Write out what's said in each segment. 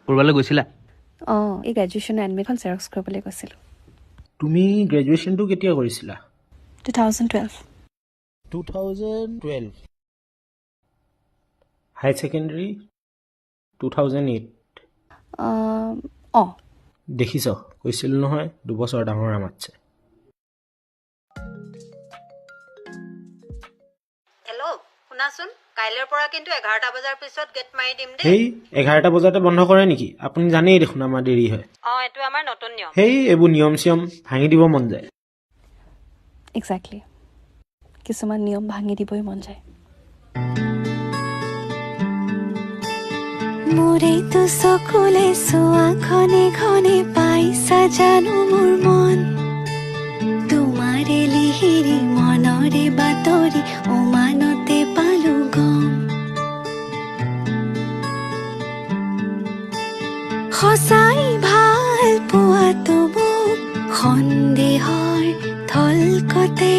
কৰবালৈ গৈছিলা? এই গ্ৰেজুৱেশ্যনৰ এডমিটখন জেৰক্স কৰিবলৈ গৈছিলোঁ। তুমি গ্ৰেজুৱেশ্যনটো কেতিয়া কৰিছিলা? 2012। 2012 হাই ছেকেণ্ডেৰী 2008 দেখিছ কৈছিলোঁ নহয় 2 বছৰ ডাঙৰ আমাতছে। হেল্ল' শুনাচোন, কাইলৈৰ পৰা কিন্তু 11টা বজাৰ পিছত গেট মাৰি দিম দেই। সেই 11টা বজাতে বন্ধ কৰে নেকি? আপুনি জানেই দেখোন আমাৰ দেৰি হয়। এইটো আমাৰ নতুন নিয়ম। সেই এইবোৰ নিয়ম চিয়ম ভাঙি দিব মন যায়। এক্সেক্টলি, কিছুমান নিয়ম ভাঙি দিবই মন যায়। মোৰেতো চকুলে চোৱা ঘনে ঘনে পাইছা জানো মোৰ মন, তোমাৰে লিহিৰি মনৰে বাতৰি অমানতে পালো গম। সঁচাই ভাল পোৱাটো মোক সন্দেহৰ থলকতে,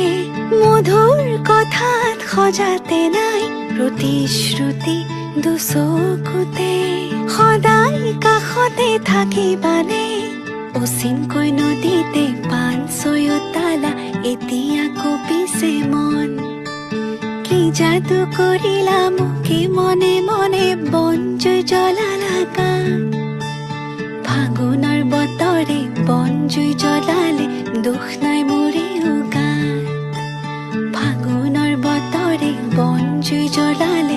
মধুৰ কথাত সজাতে নাই প্ৰতিশ্ৰুতি দুচকুতে। সদায় কাষতে থাকিবানে অচিনকৈ নদীতে পান ছয়তালা এতিয়া কপিছে মন। কি যাদু কৰিলা মোকে মনে মনে বনজুই জ্বলালা গান। ফাগুনৰ বতৰে বনজুই জ্বলালে দুখ নাই মোৰেও গান। ফাগুনৰ বতৰে বনজুই জ্বলালে